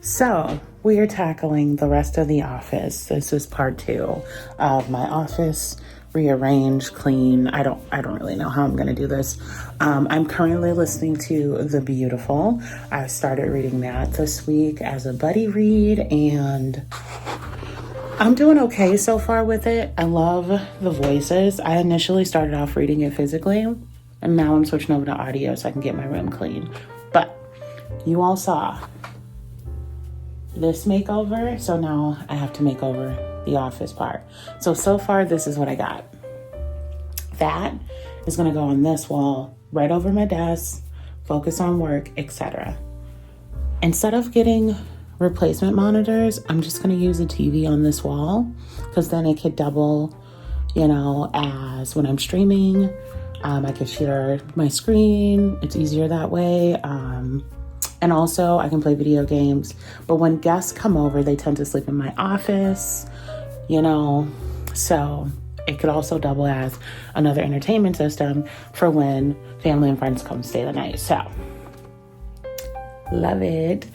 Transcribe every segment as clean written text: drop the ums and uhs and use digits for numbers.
So we are tackling the rest of the office. This is part 2 of my office rearrange, clean. I don't really know how I'm gonna do this. I'm currently listening to The Beautiful. I started reading that this week as a buddy read, and I'm doing okay so far with it. I love the voices. I initially started off reading it physically, and now I'm switching over to audio so I can get my room clean. But you all saw this makeover, so now I have to make over the office part. So far this is what I got. That is going to go on this wall right over my desk, focus on work, etc. Instead of getting replacement monitors, I'm just going to use a TV on this wall, because then it could double, as when I'm streaming. I could share my screen. It's easier that way. And also I can play video games. But when guests come over, they tend to sleep in my office, so it could also double as another entertainment system for when family and friends come stay the night. So love it.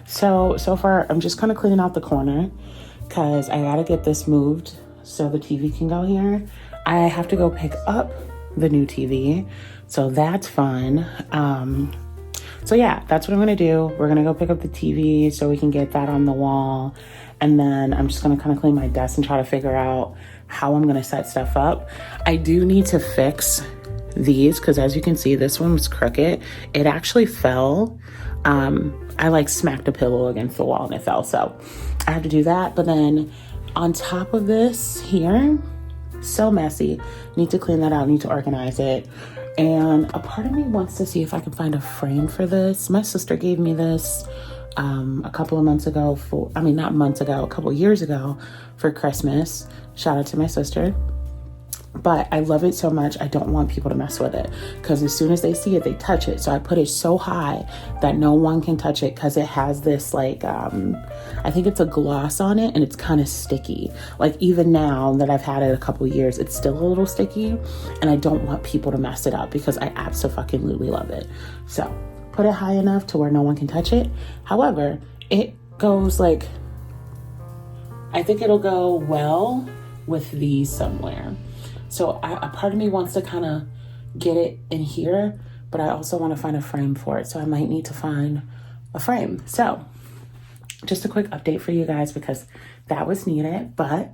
So far I'm just kind of cleaning out the corner because I gotta get this moved so the TV can go here. I have to go pick up the new TV, so that's fun. So yeah, that's what I'm gonna do. We're gonna go pick up the TV so we can get that on the wall. And then I'm just gonna kind of clean my desk and try to figure out how I'm gonna set stuff up. I do need to fix these because, as you can see, this one was crooked. It actually fell. I smacked a pillow against the wall and it fell. So I have to do that. But then on top of this here, so messy. Need to clean that out, need to organize it. And a part of me wants to see if I can find a frame for this. My sister gave me this a couple of months ago a couple years ago for Christmas. Shout out to my sister. But I love it so much, I don't want people to mess with it, because as soon as they see it, they touch it. So I put it so high that no one can touch it, because it has this I think it's a gloss on it, and it's kind of sticky. Even now that I've had it a couple years, it's still a little sticky, and I don't want people to mess it up because I absolutely love it. So put it high enough to where no one can touch it. However, it goes I think it'll go well with these somewhere. So a part of me wants to kind of get it in here, but I also want to find a frame for it. So I might need to find a frame. So just a quick update for you guys, because that was needed. But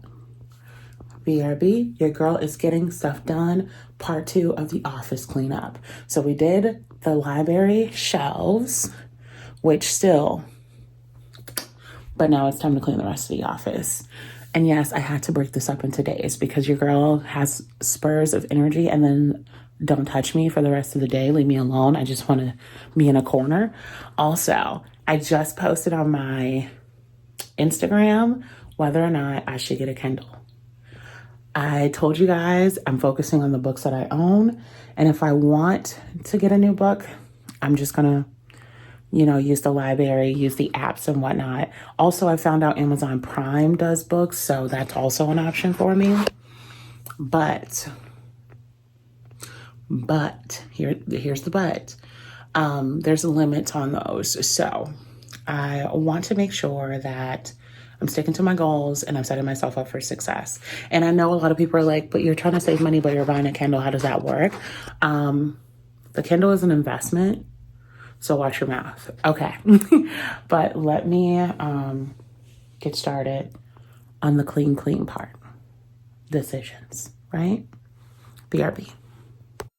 BRB, your girl is getting stuff done. Part 2 of the office cleanup. So we did the library shelves, but now it's time to clean the rest of the office. And yes, I had to break this up into days because your girl has spurs of energy and then don't touch me for the rest of the day. Leave me alone. I just want to be in a corner. Also, I just posted on my Instagram whether or not I should get a Kindle. I told you guys I'm focusing on the books that I own. And if I want to get a new book, I'm just going to use the library, use the apps and whatnot. Also, I found out Amazon Prime does books, so that's also an option for me. But here's the but. There's limits on those. So I want to make sure that I'm sticking to my goals and I'm setting myself up for success. And I know a lot of people are like, but you're trying to save money, but you're buying a Kindle. How does that work? The Kindle is an investment. So watch your mouth. Okay. But let me get started on the clean part. Decisions, right? BRB.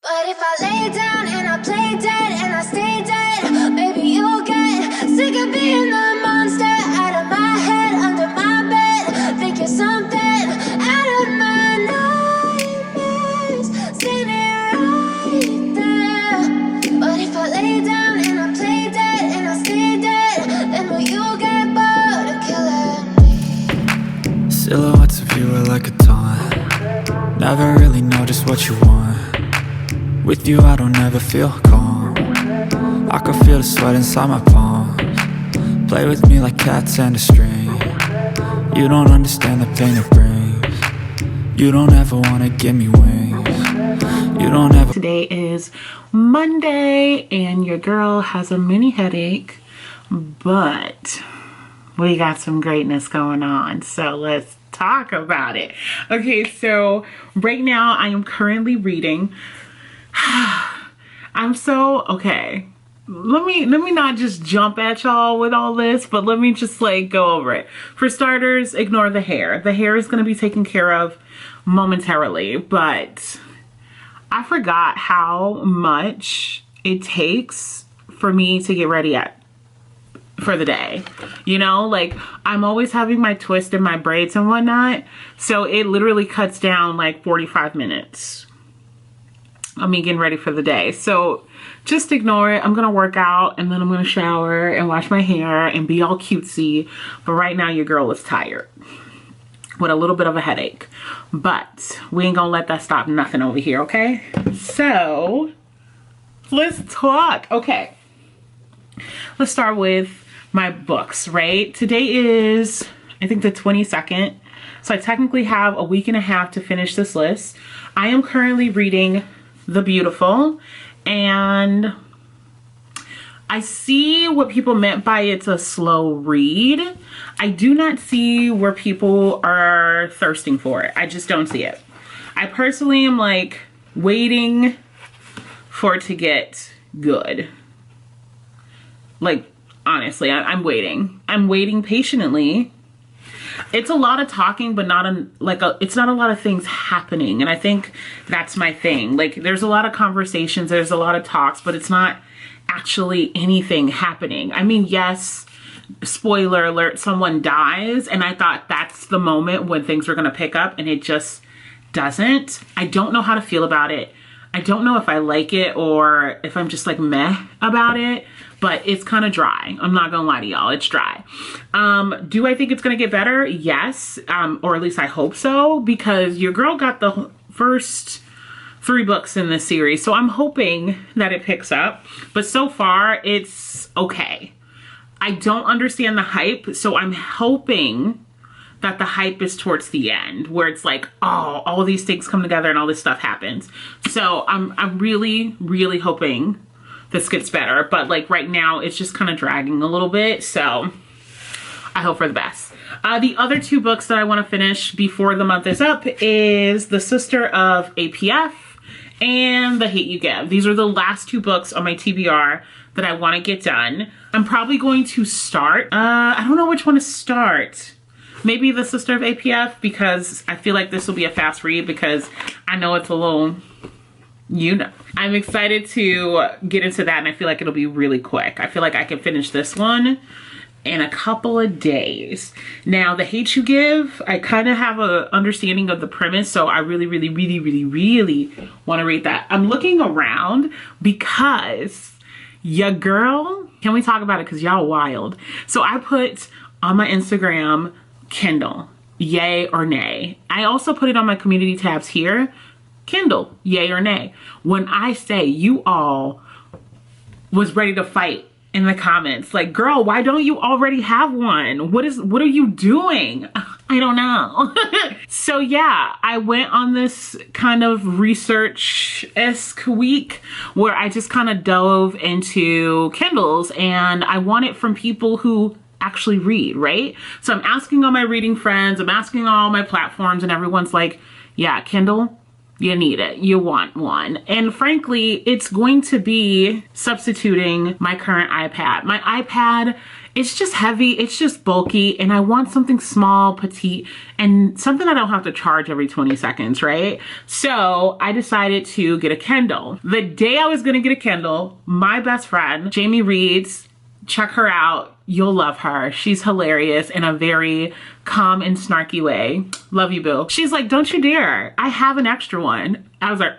But if I lay down and I play dead and I stay dead, maybe you'll get sick of being the monster out of my head, under my bed. Think you're something out of my nightmares, seen it right there. But if I lay down silhouettes of you are like a taunt. Never really know just what you want. With you I don't ever feel calm. I can feel the sweat inside my palms. Play with me like cats and a string. You don't understand the pain it brings. You don't ever wanna give me wings. You don't ever. Today is Monday and your girl has a mini headache, but we got some greatness going on. So let's talk about it. Okay, so right now I am currently reading. Okay. Let me not just jump at y'all with all this, but let me just like go over it. For starters, ignore the hair. The hair is going to be taken care of momentarily, but I forgot how much it takes for me to get ready for the day. You know, like I'm always having my twist and my braids and whatnot, so it literally cuts down like 45 minutes of me getting ready for the day. So just ignore it. I'm gonna work out and then I'm gonna shower and wash my hair and be all cutesy, but right now your girl is tired with a little bit of a headache, but we ain't gonna let that stop nothing over here. Okay, so let's talk. Okay, let's start with my books. Right, today is, I think, the 22nd, so I technically have a week and a half to finish this list. I am currently reading The Beautiful, and I see what people meant by it's a slow read. I do not see where people are thirsting for it. I just don't see it. I personally am like waiting for it to get good. Like, honestly, I'm waiting. I'm waiting patiently. It's a lot of talking, but it's not a lot of things happening. And I think that's my thing. Like, there's a lot of conversations, there's a lot of talks, but it's not actually anything happening. I mean, yes, spoiler alert, someone dies, and I thought that's the moment when things were going to pick up, and it just doesn't. I don't know how to feel about it. I don't know if I like it or if I'm just like meh about it, but it's kind of dry. I'm not gonna lie to y'all, it's dry. Do I think it's gonna get better? Yes, or at least I hope so, because your girl got the first 3 books in this series, so I'm hoping that it picks up, but so far it's okay. I don't understand the hype, so I'm hoping that the hype is towards the end, where it's like, oh, all these things come together and all this stuff happens. So I'm really, really hoping this gets better, but like right now it's just kind of dragging a little bit, so I hope for the best. The other 2 books that I want to finish before the month is up is The Sister of APF and The Hate You Give. These are the last 2 books on my TBR that I want to get done. I'm probably going to start, I don't know which one to start. Maybe The Sister of APF, because I feel like this will be a fast read, because I know it's a little, you know. I'm excited to get into that, and I feel like it'll be really quick. I feel like I can finish this one in a couple of days. Now, The Hate You Give, I kind of have an understanding of the premise, so I really, really, really, really, really want to read that. I'm looking around because your girl, can we talk about it? Because y'all wild. So I put on my Instagram, Kindle, yay or nay. I also put it on my community tabs here, Kindle, yay or nay. When I say you all was ready to fight in the comments, like, girl, why don't you already have one? What are you doing? I don't know. So yeah, I went on this kind of research-esque week where I just kind of dove into Kindles, and I want it from people who actually read, right? So I'm asking all my reading friends, I'm asking all my platforms, and everyone's like, yeah, Kindle, you need it, you want one. And frankly, it's going to be substituting my current iPad. My iPad, it's just heavy, it's just bulky, and I want something small, petite, and something I don't have to charge every 20 seconds, right? So I decided to get a Kindle. The day I was gonna get a Kindle, my best friend, Jamie Reads, check her out. You'll love her. She's hilarious in a very calm and snarky way. Love you, boo. She's like, don't you dare. I have an extra one. I was like,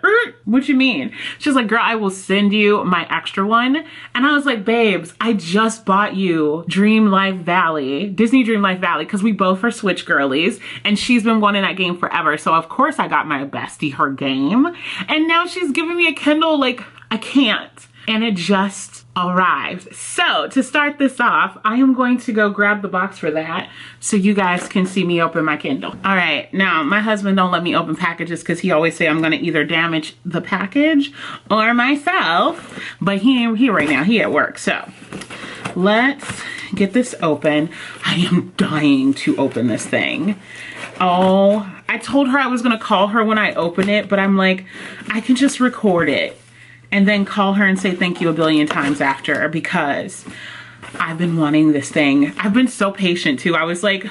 what you mean? She's like, girl, I will send you my extra one. And I was like, babes, I just bought you Dream Life Valley, Disney Dream Life Valley, because we both are Switch girlies, and she's been wanting that game forever. So of course I got my bestie her game. And now she's giving me a Kindle, like, I can't. And it just arrived. So to start this off, I am going to go grab the box for that so you guys can see me open my Kindle. All right, now my husband don't let me open packages because he always say I'm gonna either damage the package or myself, but he ain't here right now, he at work. So let's get this open. I am dying to open this thing. Oh, I told her I was gonna call her when I open it, but I'm like, I can just record it and then call her and say thank you a billion times after, because I've been wanting this thing. I've been so patient too. I was like,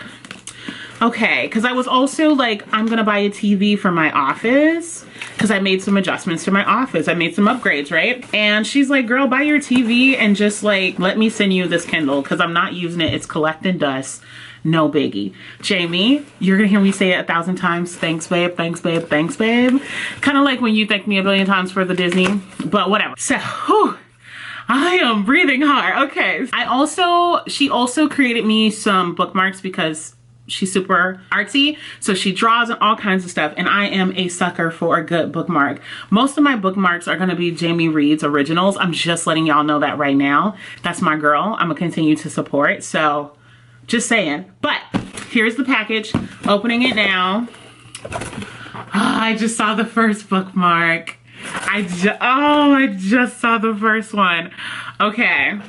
okay, because I was also like, I'm gonna buy a TV for my office because I made some adjustments to my office. I made some upgrades, right? And she's like, girl, buy your TV and just like, let me send you this Kindle because I'm not using it. It's collecting dust. No biggie. Jamie, you're gonna hear me say it 1,000 times. Thanks, babe. Thanks, babe. Thanks, babe. Kind of like when you thank me a billion times for the Disney, but whatever. So, whew, I am breathing hard. Okay. She also created me some bookmarks because she's super artsy, so she draws and all kinds of stuff, and I am a sucker for a good bookmark. Most of my bookmarks are going to be Jamie Reed's originals. I'm just letting y'all know that right now. That's my girl. I'm gonna continue to support, so just saying. But here's the package. Opening it now. Oh, I just saw the first bookmark. I just saw the first one. Okay.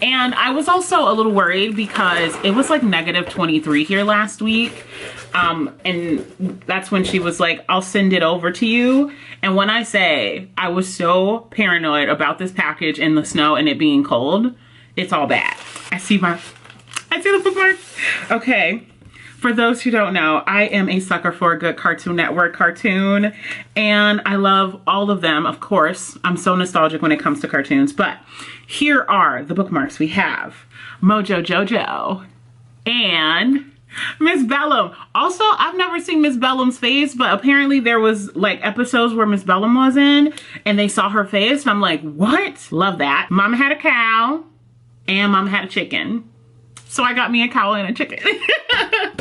And I was also a little worried because it was like -23 here last week. And that's when she was like, I'll send it over to you. And when I say I was so paranoid about this package in the snow and it being cold, it's all bad. I see the bookmark. Okay. For those who don't know, I am a sucker for a good Cartoon Network cartoon, and I love all of them, of course. I'm so nostalgic when it comes to cartoons, but here are the bookmarks we have. Mojo Jojo and Miss Bellum. Also, I've never seen Miss Bellum's face, but apparently there was like episodes where Miss Bellum was in, and they saw her face, and I'm like, what? Love that. Mama had a cow, and Mama had a chicken. So I got me a cow and a chicken.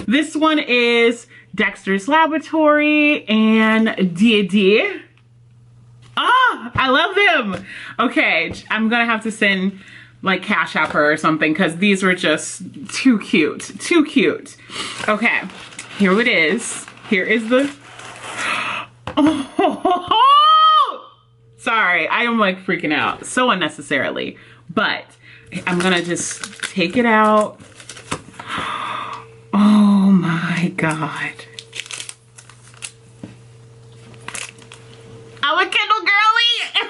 This one is Dexter's Laboratory and Dear. Ah, I love them. Okay, I'm gonna have to send like Cash App her or something because these were just too cute, too cute. Okay, here it is. Here is the, oh, sorry, I am like freaking out so unnecessarily, but I'm gonna just take it out. Oh my God. I'm a Kindle girly.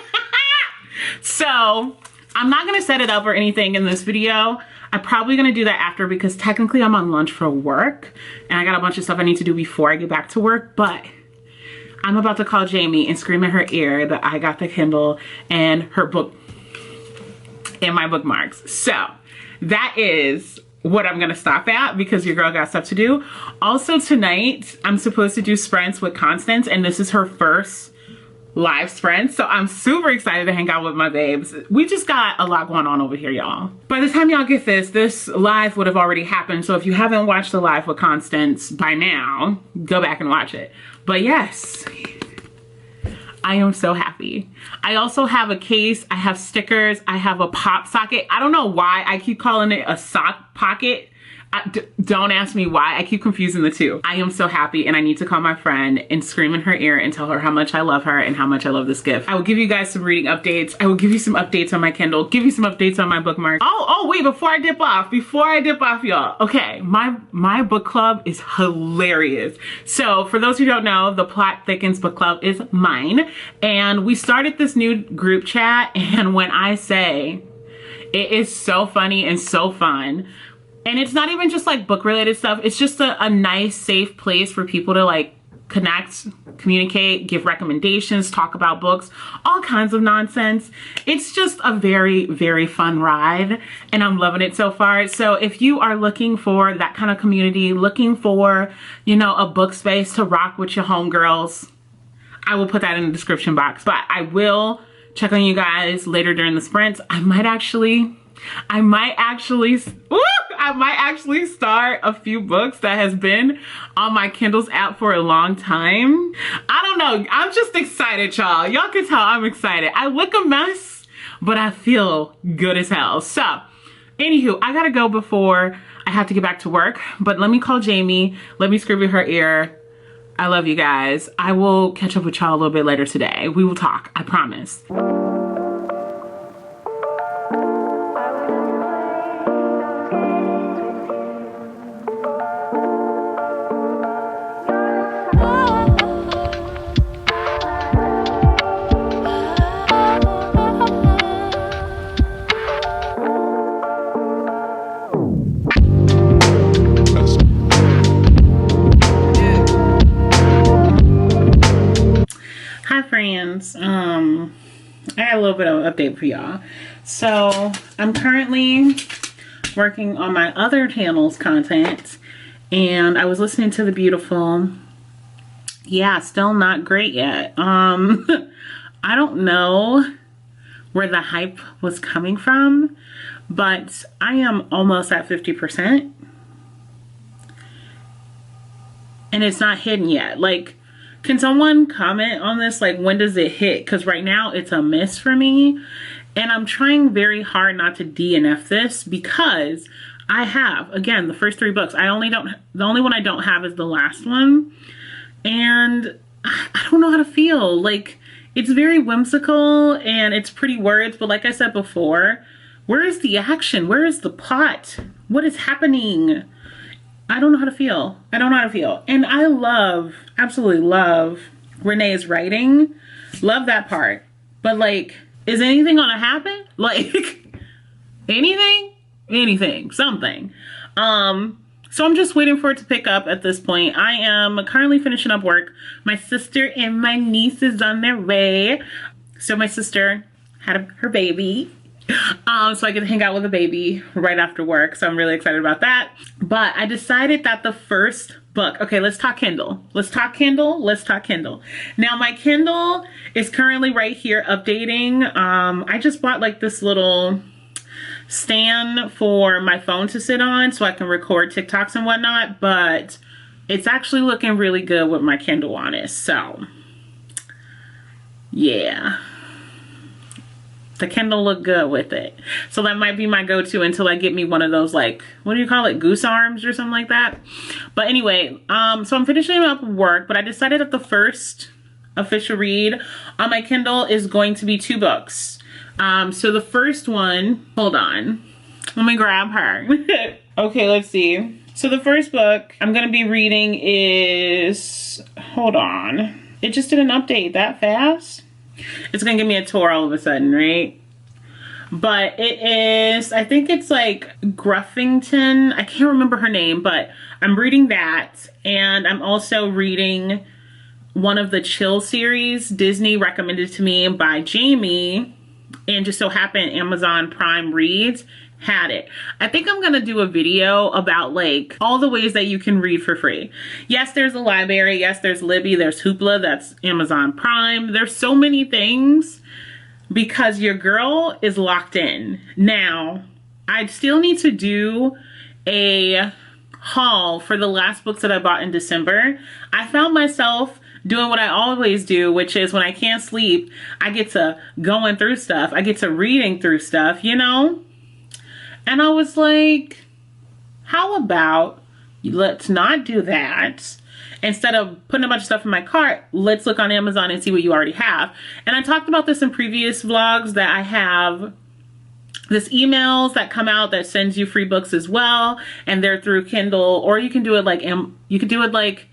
So I'm not gonna set it up or anything in this video. I'm probably gonna do that after because technically I'm on lunch for work and I got a bunch of stuff I need to do before I get back to work, but I'm about to call Jamie and scream in her ear that I got the Kindle and her book and my bookmarks. So that is what I'm gonna stop at because your girl got stuff to do. Also tonight, I'm supposed to do sprints with Constance and this is her first live sprint. So I'm super excited to hang out with my babes. We just got a lot going on over here, y'all. By the time y'all get this live would have already happened. So if you haven't watched the live with Constance by now, go back and watch it. But yes, I am so happy. I also have a case, I have stickers, I have a pop socket. I don't know why I keep calling it a sock pocket. Don't ask me why, I keep confusing the two. I am so happy and I need to call my friend and scream in her ear and tell her how much I love her and how much I love this gift. I will give you guys some reading updates. I will give you some updates on my Kindle, give you some updates on my bookmark. Oh wait, before I dip off, y'all. Okay, my book club is hilarious. So for those who don't know, the Plot Thickens book club is mine. And we started this new group chat and when I say it is so funny and so fun, and it's not even just like book related stuff. It's just a nice, safe place for people to like connect, communicate, give recommendations, talk about books, all kinds of nonsense. It's just a very, very fun ride and I'm loving it so far. So if you are looking for that kind of community, looking for, you know, a book space to rock with your homegirls, I will put that in the description box. But I will check on you guys later during the sprints. I might actually start a few books that has been on my Kindle's app for a long time. I don't know. I'm just excited, y'all. Y'all can tell I'm excited. I look a mess, but I feel good as hell. So, anywho, I gotta go before I have to get back to work. But let me call Jamie. Let me scream in her ear. I love you guys. I will catch up with y'all a little bit later today. We will talk. I promise. update for y'all. So I'm currently working on my other channel's content, and I was listening to The Beautiful. Yeah, still not great yet. I don't know where the hype was coming from, but I am almost at 50%. And it's not hidden yet. Like, can someone comment on this? Like, when does it hit? Because right now it's a miss for me. And I'm trying very hard not to DNF this, because I have, again, the first 3 books. The only one I don't have is the last one. And I don't know how to feel. Like, it's very whimsical and it's pretty words. But like I said before, where is the action? Where is the plot? What is happening? I don't know how to feel. I don't know how to feel. And I love, absolutely love Renee's writing. Love that part. But like, is anything gonna happen? Like, anything? Anything. Something. So I'm just waiting for it to pick up at this point. I am currently finishing up work. My sister and my niece is on their way. So my sister had her baby. So I get to hang out with the baby right after work. So I'm really excited about that. But I decided that the first book, okay, let's talk Kindle. Let's talk Kindle. Let's talk Kindle. Now my Kindle is currently right here updating. I just bought like this little stand for my phone to sit on so I can record TikToks and whatnot. But it's actually looking really good with my Kindle on it. So yeah. The Kindle look good with it. So that might be my go-to until I get me one of those, like, what do you call it? Goose arms or something like that. But anyway, so I'm finishing up work, but I decided that the first official read on my Kindle is going to be 2 books. So the first one, hold on. Let me grab her. Okay, let's see. So the first book I'm going to be reading is, hold on. It just didn't update that fast. It's gonna give me a tour all of a sudden, right? But it is, I think it's like Gruffington. I can't remember her name, but I'm reading that. And I'm also reading one of the Chill series Disney recommended to me by Jamie. And just so happened Amazon Prime Reads had it. I think I'm gonna do a video about like all the ways that you can read for free. Yes, there's a library. Yes, there's Libby. There's Hoopla. That's Amazon Prime. There's so many things because your girl is locked in. Now, I still need to do a haul for the last books that I bought in December. I found myself doing what I always do, which is when I can't sleep, I get to going through stuff. I get to reading through stuff, you know? And I was like, how about let's not do that. Instead of putting a bunch of stuff in my cart, let's look on Amazon and see what you already have. And I talked about this in previous vlogs that I have this emails that come out that sends you free books as well. And they're through Kindle, or you can do it like,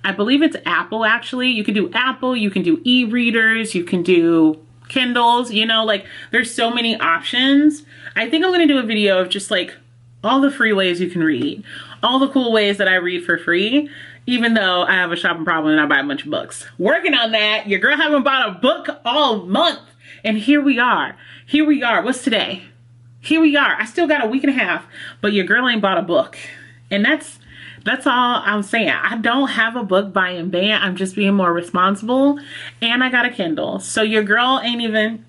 I believe it's Apple actually. You can do Apple, you can do e-readers, you can do Kindles, you know, like there's so many options. I think I'm going to do a video of just like all the free ways you can read, all the cool ways that I read for free, even though I have a shopping problem and I buy a bunch of books. Working on that. Your girl haven't bought a book all month. And here we are. Here we are. What's today? Here we are. I still got a week and a half, but your girl ain't bought a book. And that's all I'm saying. I don't have a book buying ban. I'm just being more responsible. And I got a Kindle. So your girl ain't even,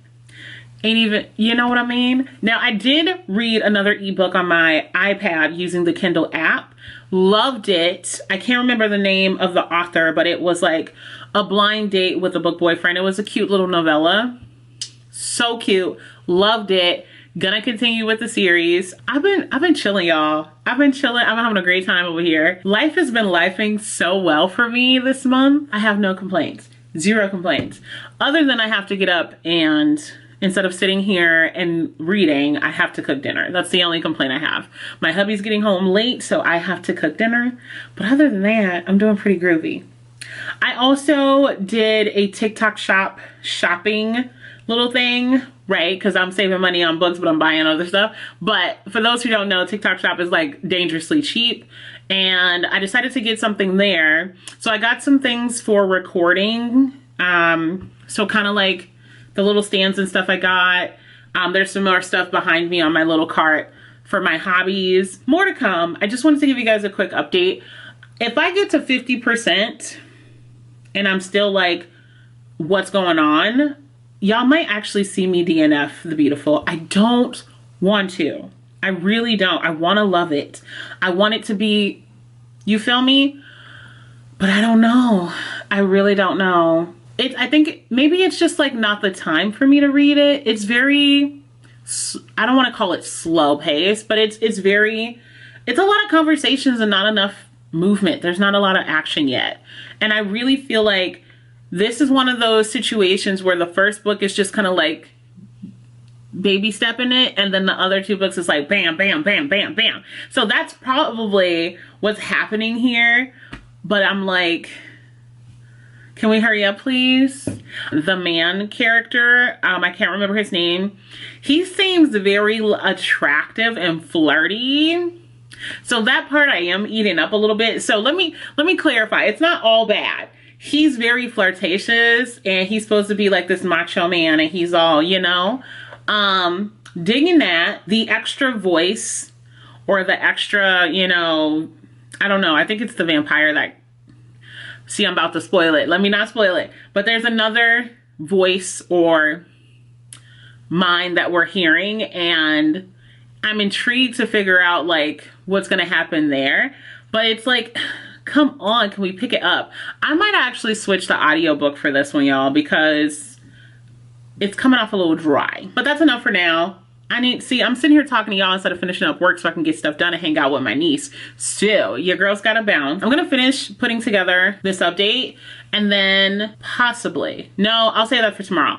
you know what I mean? Now, I did read another ebook on my iPad using the Kindle app. Loved it. I can't remember the name of the author, but it was like a blind date with a book boyfriend. It was a cute little novella. So cute. Loved it. Gonna continue with the series. I've been chilling, y'all. I've been chilling. I'm having a great time over here. Life has been lifing so well for me this month. I have no complaints. 0 complaints. Other than I have to get up and instead of sitting here and reading, I have to cook dinner. That's the only complaint I have. My hubby's getting home late, so I have to cook dinner. But other than that, I'm doing pretty groovy. I also did a TikTok shopping little thing, right? Because I'm saving money on books, but I'm buying other stuff. But for those who don't know, TikTok shop is like dangerously cheap. And I decided to get something there. So I got some things for recording. So kind of like the little stands and stuff I got. There's some more stuff behind me on my little cart for my hobbies. More to come. I just wanted to give you guys a quick update. If I get to 50% and I'm still like, what's going on? Y'all might actually see me DNF The Beautiful. I don't want to. I really don't. I want to love it. I want it to be, you feel me? But I don't know. I really don't know. I think maybe it's just like not the time for me to read it. It's very, I don't want to call it slow pace, but it's a lot of conversations and not enough movement. There's not a lot of action yet. And I really feel like this is one of those situations where the first book is just kind of like baby stepping it, and then the other two books is like bam, bam, bam, bam, bam. So that's probably what's happening here. But I'm like, can we hurry up, please? The man character, I can't remember his name. He seems very attractive and flirty. So that part I am eating up a little bit. So let me clarify. It's not all bad. He's very flirtatious, and he's supposed to be like this macho man, and he's all, you know, digging that. The extra voice, or the extra, you know, I don't know. I think it's the vampire that, see, I'm about to spoil it. Let me not spoil it. But there's another voice or mind that we're hearing, and I'm intrigued to figure out like what's going to happen there. But it's like, come on, can we pick it up? I might actually switch the audiobook for this one, y'all, because it's coming off a little dry. But that's enough for now. I'm sitting here talking to y'all instead of finishing up work so I can get stuff done and hang out with my niece. So, your girl's gotta bounce. I'm gonna finish putting together this update, and then possibly, no, I'll say that for tomorrow.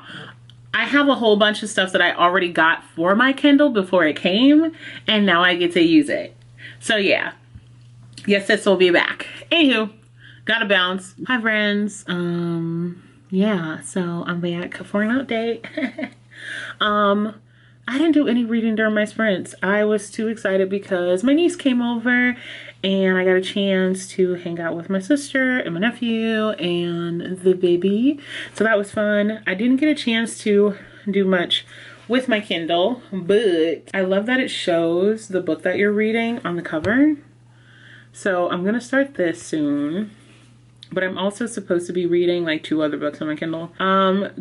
I have a whole bunch of stuff that I already got for my Kindle before it came, and now I get to use it. So yeah. Yes, sis will be back. Anywho, gotta bounce. Hi friends. Yeah, so I'm back for an update. I didn't do any reading during my sprints. I was too excited because my niece came over and I got a chance to hang out with my sister and my nephew and the baby. So that was fun. I didn't get a chance to do much with my Kindle, but I love that it shows the book that you're reading on the cover. So I'm gonna start this soon, but I'm also supposed to be reading like 2 other books on my Kindle.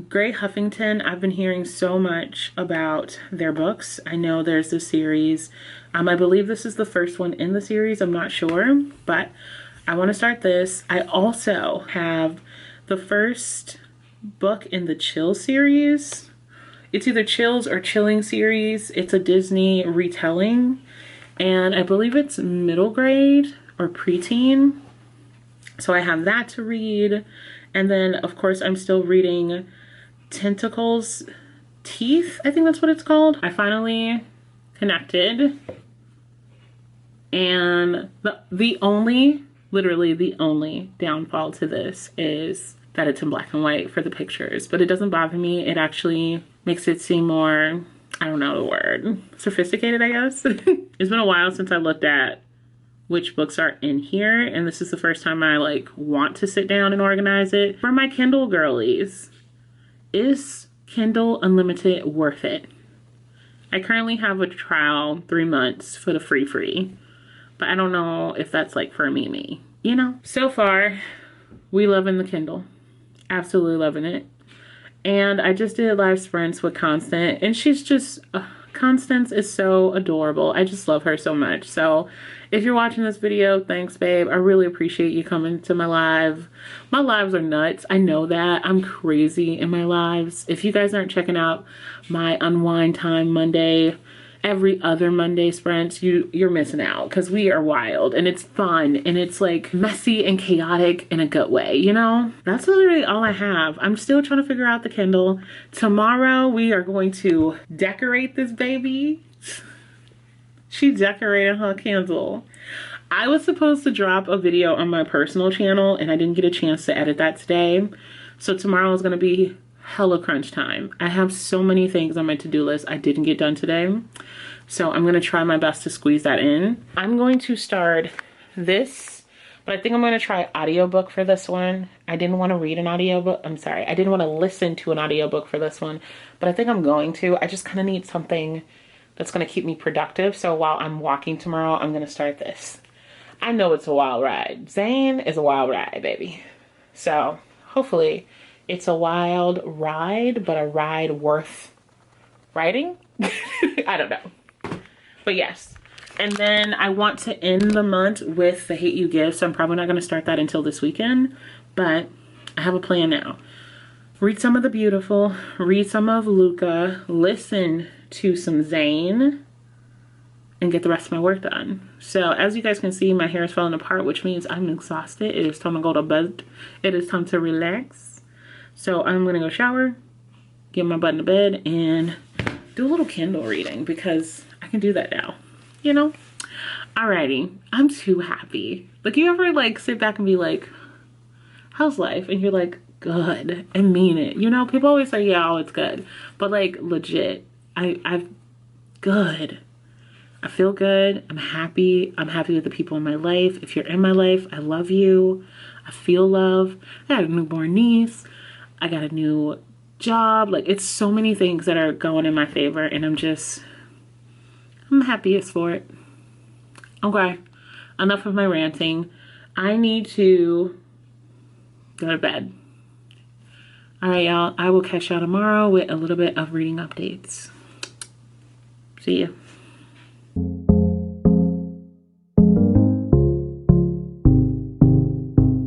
Gray Huffington, I've been hearing so much about their books. I know there's this series. I believe this is the first one in the series. I'm not sure, but I want to start this. I also have the first book in the Chill series. It's either Chills or Chilling series. It's a Disney retelling, and I believe it's middle grade or preteen. So I have that to read. And then of course I'm still reading Tentacles Teeth. I think that's what it's called. I finally connected. And literally the only downfall to this is that it's in black and white for the pictures. But it doesn't bother me. It actually makes it seem more, I don't know the word, sophisticated, I guess. It's been a while since I looked at which books are in here, and this is the first time I like want to sit down and organize it. For my Kindle girlies, is Kindle Unlimited worth it? I currently have a trial 3 months for the free, but I don't know if that's like for me, you know? So far, we loving the Kindle. Absolutely loving it. And I just did live sprints with Constance, and she's just, Constance is so adorable. I just love her so much. So if you're watching this video, thanks, babe. I really appreciate you coming to my live. My lives are nuts. I know that. I'm crazy in my lives. If you guys aren't checking out my Unwind Time Monday, every other Monday sprints, you're missing out, because we are wild and it's fun and it's like messy and chaotic in a good way, you know? That's literally all I have. I'm still trying to figure out the Kindle. Tomorrow we are going to decorate this baby. She decorated her Kindle. I was supposed to drop a video on my personal channel and I didn't get a chance to edit that today. So tomorrow is gonna be hella crunch time. I have so many things on my to-do list I didn't get done today. So I'm gonna try my best to squeeze that in. I'm going to start this But I think I'm going to try audiobook for this one. I didn't want to read an audiobook. I'm sorry. I didn't want to listen to an audiobook for this one, but I think I'm going to. I just kind of need something that's going to keep me productive. So while I'm walking tomorrow, I'm going to start this. I know it's a wild ride. Zane is a wild ride, baby. So hopefully it's a wild ride, but a ride worth riding. I don't know. But yes. And then I want to end the month with The Hate You Give. So I'm probably not going to start that until this weekend. But I have a plan now. Read some of The Beautiful. Read some of Luca. Listen to some Zane. And get the rest of my work done. So as you guys can see, my hair is falling apart, which means I'm exhausted. It is time to go to bed. It is time to relax. So I'm gonna go shower, get my butt into bed, and do a little Kindle reading because I can do that now, you know? Alrighty, I'm too happy. Like, you ever like sit back and be like, how's life? And you're like, good, and mean it. You know, people always say, yeah, oh, it's good. But like, legit, I've good. I feel good. I'm happy. I'm happy with the people in my life. If you're in my life, I love you. I feel love. I got a newborn niece. I got a new job. Like, it's so many things that are going in my favor, and I'm happiest for it. Okay, enough of my ranting. I need to go to bed. All right, y'all. I will catch y'all tomorrow with a little bit of reading updates. See ya.